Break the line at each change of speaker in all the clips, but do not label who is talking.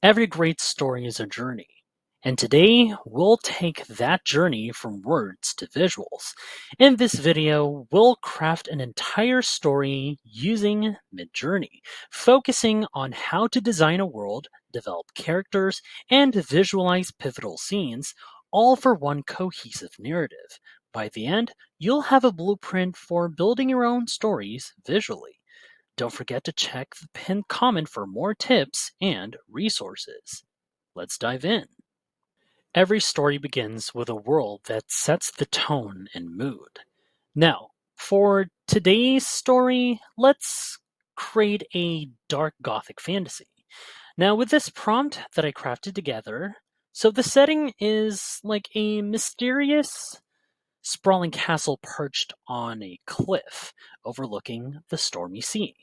Every great story is a journey, and today we'll take that journey from words to visuals. In this video, we'll craft an entire story using Midjourney, focusing on how to design a world, develop characters, and visualize pivotal scenes, all for one cohesive narrative. By the end, you'll have a blueprint for building your own stories visually. Don't forget to check the pinned comment for more tips and resources. Let's dive in. Every story begins with a world that sets the tone and mood. Now, for today's story, let's create a dark gothic fantasy. Now, with this prompt that I crafted together, so the setting is like a mysterious, sprawling castle perched on a cliff overlooking the stormy sea.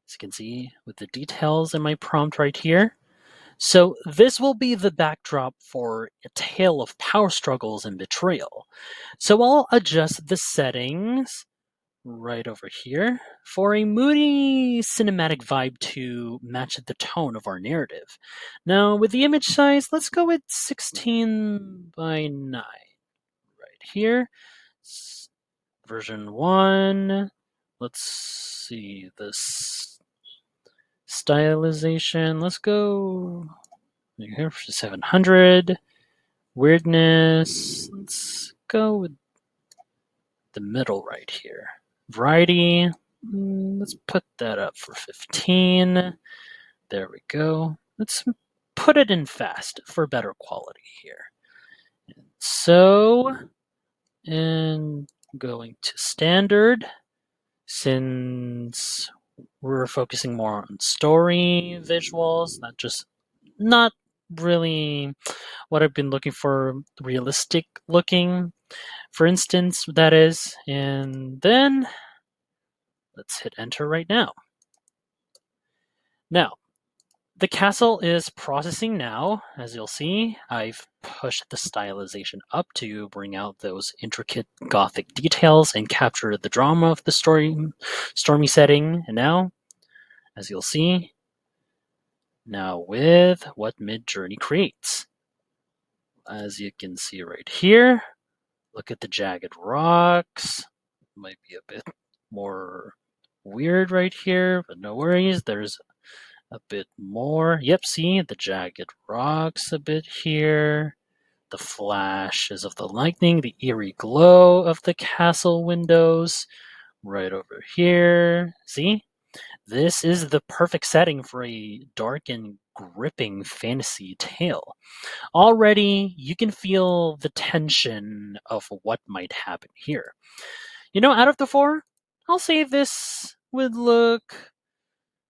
As you can see with the details in my prompt right here. So this will be the backdrop for a tale of power struggles and betrayal. So I'll adjust the settings right over here for a moody cinematic vibe to match the tone of our narrative. Now with the image size, let's go with 16 by 9 right here. Version 1. Let's see this stylization. Let's go here for 700. Weirdness. Let's go with the middle right here. Variety. Let's put that up for 15. There we go. Let's put it in fast for better quality here. So, and going to standard, since we're focusing more on story visuals, not really what I've been looking for, realistic looking, for instance, that is. And then let's hit enter right now. Now, the castle is processing now. As you'll see, I've pushed the stylization up to bring out those intricate gothic details and capture the drama of the stormy setting. And now, as you'll see, now with what Midjourney creates. As you can see right here, look at the jagged rocks. Might be a bit more weird right here, but no worries. There's a bit more. Yep, see the jagged rocks a bit here. The flashes of the lightning, the eerie glow of the castle windows right over here. See? This is the perfect setting for a dark and gripping fantasy tale. Already, you can feel the tension of what might happen here. Out of the four, I'll say this would look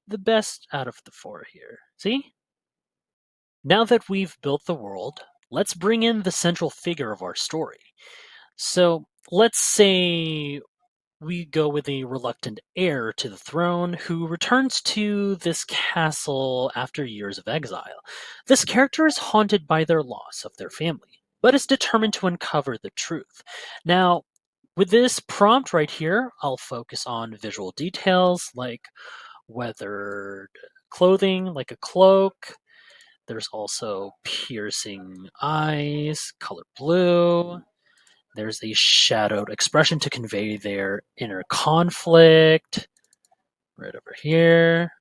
the best out of the four here. See? Now that we've built the world, let's bring in the central figure of our story. So let's say we go with a reluctant heir to the throne who returns to this castle after years of exile. This character is haunted by their loss of their family, but is determined to uncover the truth. Now, with this prompt right here, I'll focus on visual details like weathered clothing, like a cloak. There's also piercing eyes, color blue. There's a shadowed expression to convey their inner conflict right over here.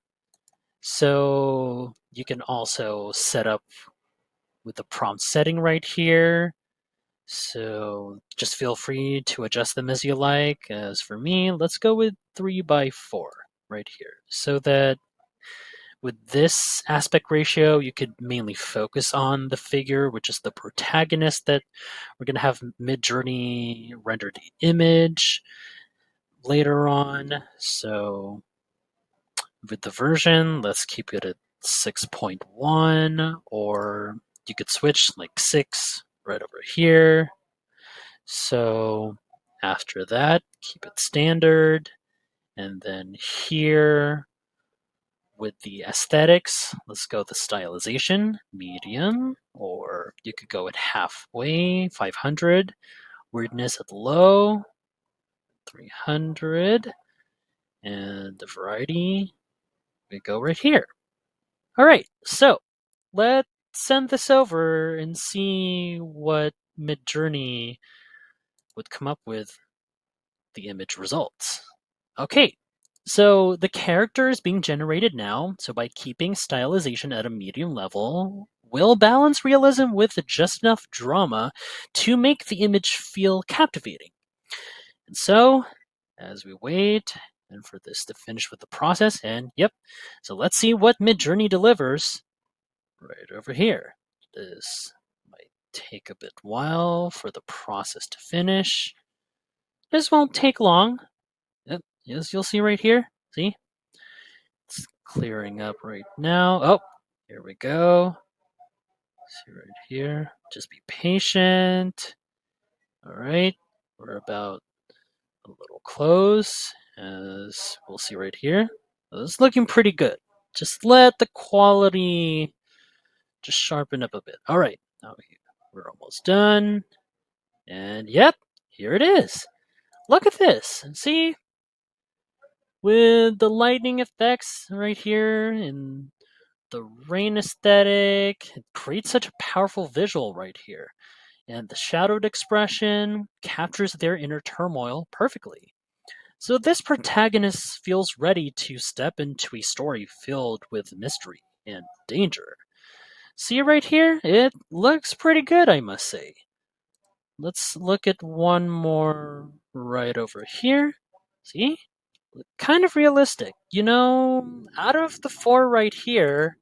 So you can also set up with the prompt setting right here. So just feel free to adjust them as you like. As for me, let's go with 3 by 4 right here, so that with this aspect ratio, you could mainly focus on the figure, which is the protagonist that we're going to have Midjourney render the image later on. So with the version, let's keep it at 6.1, or you could switch like 6 right over here. So after that, keep it standard. And then here with the aesthetics, let's go the stylization, medium, or you could go at halfway, 500. Weirdness at low, 300. And the variety, we go right here. All right, so let's send this over and see what Midjourney would come up with the image results. Okay, so the character is being generated now, so by keeping stylization at a medium level, we'll balance realism with just enough drama to make the image feel captivating. And so, as we wait and for this to finish with the process, and yep, so let's see what Midjourney delivers right over here. This might take a bit while for the process to finish. This won't take long. Yep, as you'll see right here. See? It's clearing up right now. Oh, here we go. See right here. Just be patient. All right. We're about a little close, as we'll see right here. It's looking pretty good. Just let the quality just sharpen up a bit. All right. Now we're almost done. And yep, here it is. Look at this. See? With the lightning effects right here and the rain aesthetic, it creates such a powerful visual right here. And the shadowed expression captures their inner turmoil perfectly. So this protagonist feels ready to step into a story filled with mystery and danger. See right here? It looks pretty good, I must say. Let's look at one more right over here. See? Kind of realistic. You know, out of the four right here,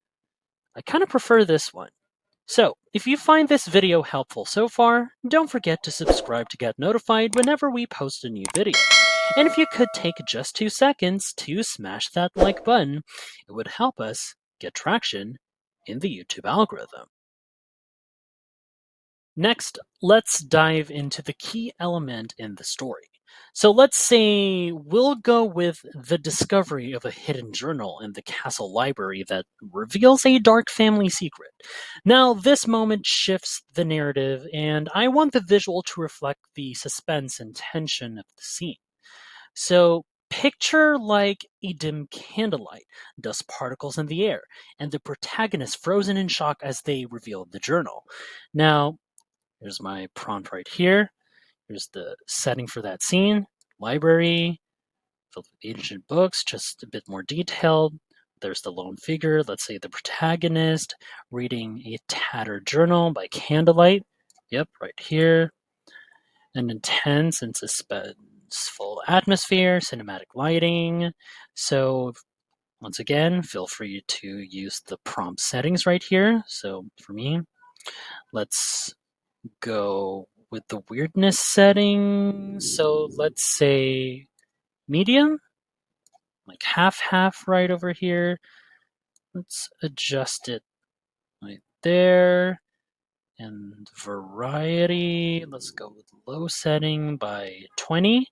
I kind of prefer this one. So, if you find this video helpful so far, don't forget to subscribe to get notified whenever we post a new video. And if you could take just 2 seconds to smash that like button, it would help us get traction in the YouTube algorithm. Next, let's dive into the key element in the story. So let's say we'll go with the discovery of a hidden journal in the castle library that reveals a dark family secret. Now, this moment shifts the narrative, and I want the visual to reflect the suspense and tension of the scene. So picture like a dim candlelight, dust particles in the air, and the protagonist frozen in shock as they reveal the journal. Now, here's my prompt right here. Here's the setting for that scene. Library, filled with ancient books, just a bit more detailed. There's the lone figure, let's say the protagonist, reading a tattered journal by candlelight. Yep, right here. An intense and suspenseful atmosphere, cinematic lighting. So, once again, feel free to use the prompt settings right here. So, for me, let's go with the weirdness setting. So let's say medium, like half right over here. Let's adjust it right there. And variety, let's go with low setting by 20.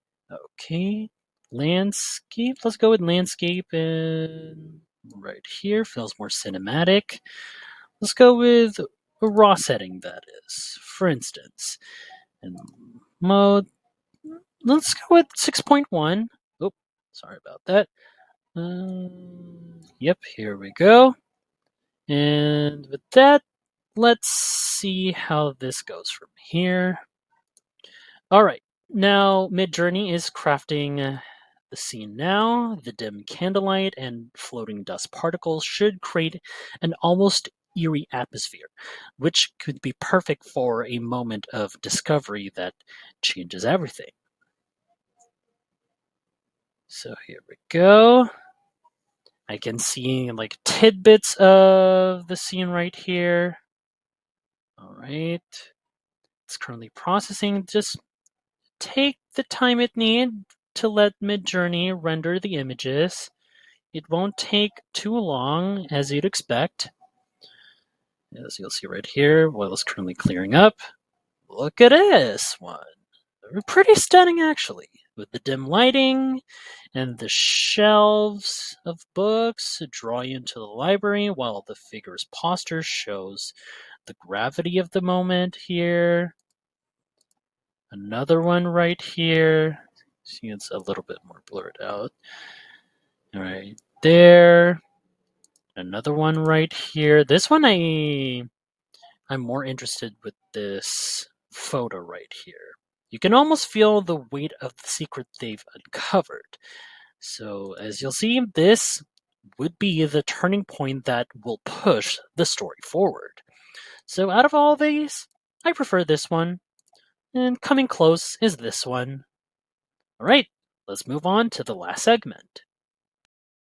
Okay. Landscape, let's go with landscape and right here feels more cinematic. Let's go with a raw setting, that is, for instance. And mode, let's go with 6.1. Oh, sorry about that. Yep, here we go. And with that, let's see how this goes from here. All right, now Midjourney is crafting the scene now. The dim candlelight and floating dust particles should create an almost eerie atmosphere, which could be perfect for a moment of discovery that changes everything. So here we go. I can see like tidbits of the scene right here. All right. It's currently processing. Just take the time it needs to let Midjourney render the images. It won't take too long as you'd expect. As you'll see right here, while it's currently clearing up. Look at this one. Pretty stunning, actually, with the dim lighting and the shelves of books draw you into the library while the figure's posture shows the gravity of the moment here. Another one right here. See, it's a little bit more blurred out. All right, there. Another one right here. This one I'm more interested with this photo right here. You can almost feel the weight of the secret they've uncovered. So as you'll see, this would be the turning point that will push the story forward. So out of all these, I prefer this one, and coming close is this one. All right, let's move on to the last segment.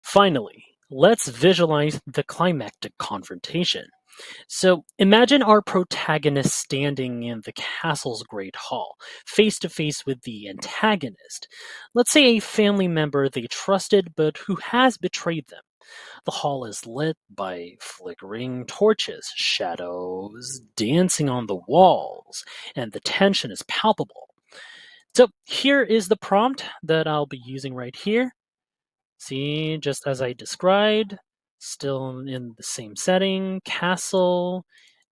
Finally, let's visualize the climactic confrontation. So imagine our protagonist standing in the castle's great hall, face to face with the antagonist. Let's say a family member they trusted but who has betrayed them. The hall is lit by flickering torches, shadows dancing on the walls, and the tension is palpable. So here is the prompt that I'll be using right here. See, just as I described, still in the same setting, castle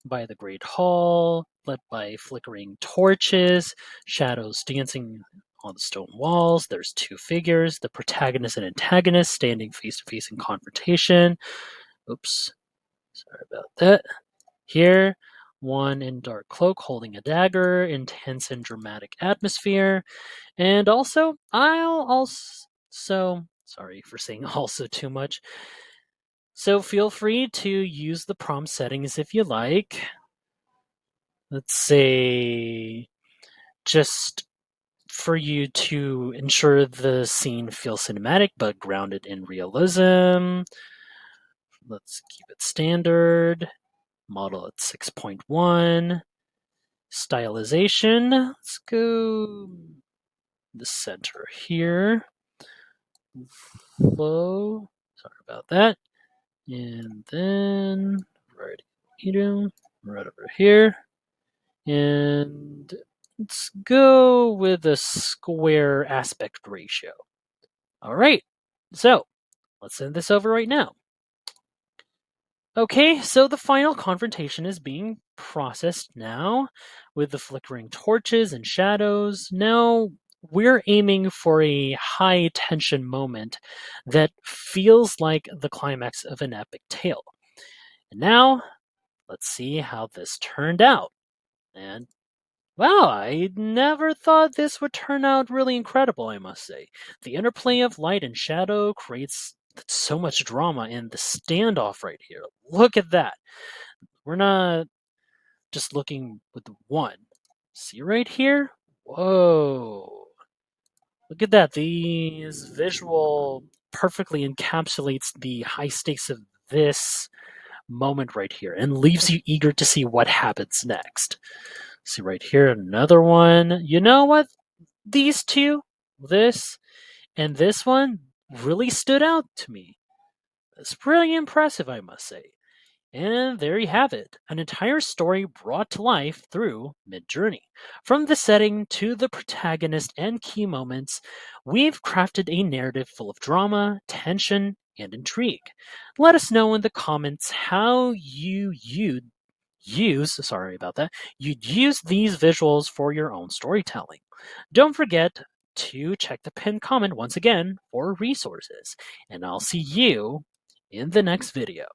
by the great hall, lit by flickering torches, shadows dancing on the stone walls. There's two figures, the protagonist and antagonist, standing face to face in confrontation. Oops, sorry about that. Here, one in dark cloak holding a dagger, intense and dramatic atmosphere. And also, I'll also, sorry for saying also too much. So feel free to use the prompt settings if you like. Let's say just for you to ensure the scene feels cinematic but grounded in realism. Let's keep it standard. Model at 6.1. Stylization. Let's go the center here. Flow. Sorry about that. And then right over here. And let's go with a square aspect ratio. All right. So let's send this over right now. Okay, so the final confrontation is being processed now with the flickering torches and shadows. Now we're aiming for a high tension moment that feels like the climax of an epic tale. And now let's see how this turned out. And wow, I never thought this would turn out really incredible, I must say. The interplay of light and shadow creates so much drama in the standoff right here. Look at that. We're not just looking with one. See right here? Whoa. Look at that. These visual perfectly encapsulates the high stakes of this moment right here and leaves you eager to see what happens next. See right here, another one. You know what? These two, this and this one, really stood out to me. It's pretty impressive, I must say. And there you have it, an entire story brought to life through Midjourney. From the setting to the protagonist and key moments, we've crafted a narrative full of drama, tension, and intrigue. Let us know in the comments how you'd sorry about that, you'd use these visuals for your own storytelling. Don't forget to check the pinned comment once again for resources, and I'll see you in the next video.